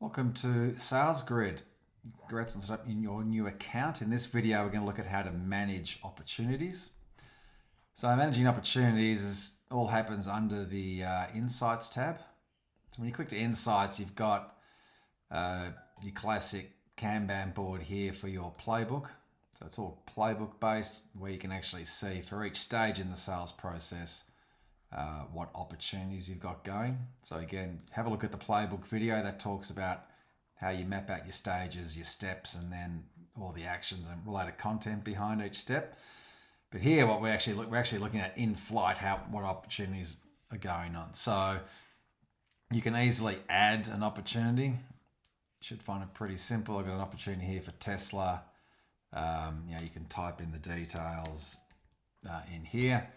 Welcome to SalesGRID. Congrats on setting up in your new account. In this video, we're going to look at how to manage opportunities. So managing opportunities all happens under the Insights tab. So when you click to Insights, you've got your classic Kanban board here for your playbook. So it's all playbook based, where you can actually see for each stage in the sales process what opportunities you've got going. So again, have a look at the playbook video that talks about how you map out your stages, your steps, and then all the actions and related content behind each step. But here, what we're actually looking at in flight, what opportunities are going on. So you can easily add an opportunity. You should find it pretty simple. I've got an opportunity here for Tesla. You can type in the details in here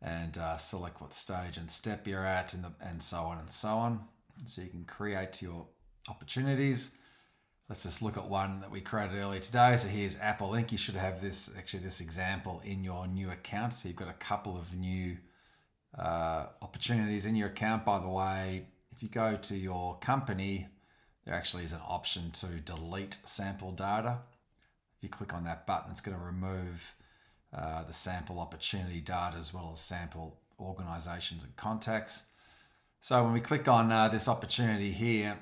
and select what stage and step you're at, and so on and so on. So you can create your opportunities. Let's just look at one that we created earlier today. So here's Apple Inc. You should have this example in your new account. So you've got a couple of new opportunities in your account. By the way, if you go to your company, there actually is an option to delete sample data. If you click on that button, it's going to remove the sample opportunity data as well as sample organizations and contacts. So when we click on this opportunity here,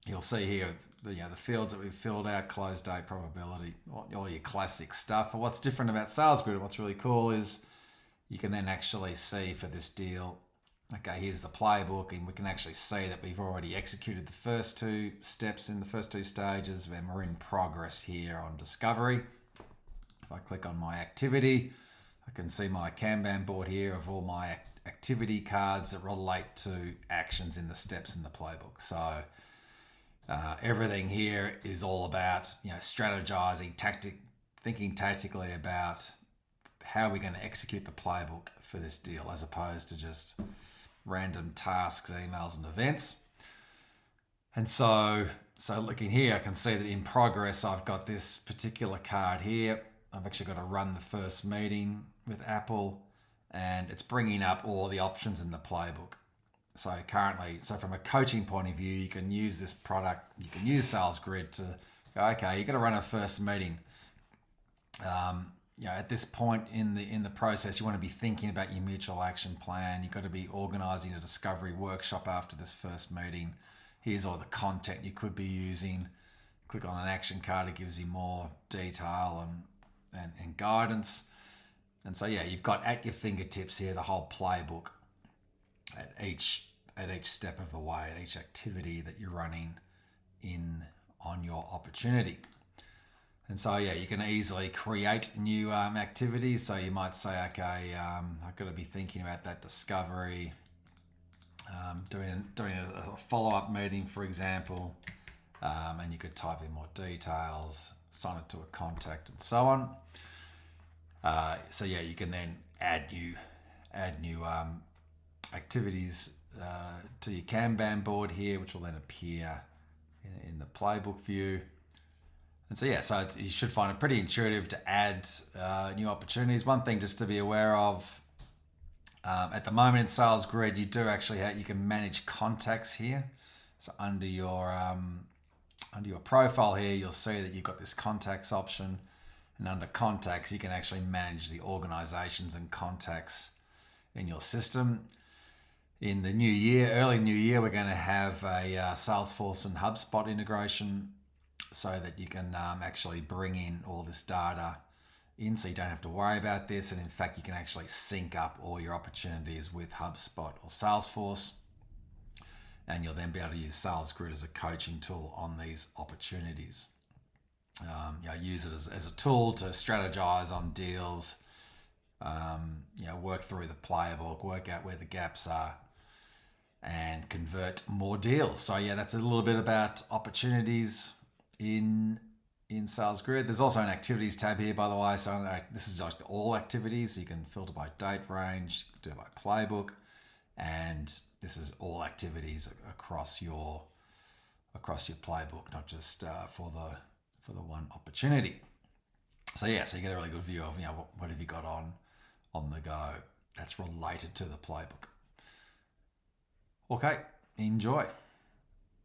you'll see here the fields that we've filled out: close date, probability, all your classic stuff. But what's different about SalesGRID, what's really cool, is you can then actually see for this deal, okay, here's the playbook, and we can actually see that we've already executed the first two steps in the first two stages, and we're in progress here on discovery. If I click on my activity, I can see my Kanban board here of all my activity cards that relate to actions in the steps in the playbook. So everything here is all about strategizing, thinking tactically about how we're going to execute the playbook for this deal, as opposed to just random tasks, emails, and events. And so looking here, I can see that in progress, I've got this particular card here. I've actually got to run the first meeting with Apple, and it's bringing up all the options in the playbook. So currently, from a coaching point of view, you can use this product, you can use SalesGRID to go, okay, you've got to run a first meeting. At this point in the process, you want to be thinking about your mutual action plan. You've got to be organizing a discovery workshop after this first meeting. Here's all the content you could be using. Click on an action card, it gives you more detail and guidance. And so you've got at your fingertips here the whole playbook at each step of the way, at each activity that you're running on your opportunity. And so you can easily create new activities. So you might say, okay, I've got to be thinking about that discovery, doing a follow-up meeting, for example, and you could type in more details, assign it to a contact, and so on. You can then add new activities to your Kanban board here, which will then appear in the playbook view. And you should find it pretty intuitive to add new opportunities. One thing just to be aware of, at the moment in SalesGRID, you can manage contacts here. So under your profile here, you'll see that you've got this contacts option, and under contacts, you can actually manage the organizations and contacts in your system. In the early new year, we're going to have a Salesforce and HubSpot integration, so that you can actually bring in all this data in, so you don't have to worry about this. And in fact, you can actually sync up all your opportunities with HubSpot or Salesforce, and you'll then be able to use SalesGRID as a coaching tool on these opportunities. Use it as a tool to strategize on deals, work through the playbook, work out where the gaps are, and convert more deals. So that's a little bit about opportunities in SalesGRID. There's also an activities tab here, by the way. So this is just all activities. So you can filter by date range, do it by playbook, and this is all activities across your playbook, not just for the one opportunity. So you get a really good view of what have you got on the go that's related to the playbook. Okay, enjoy.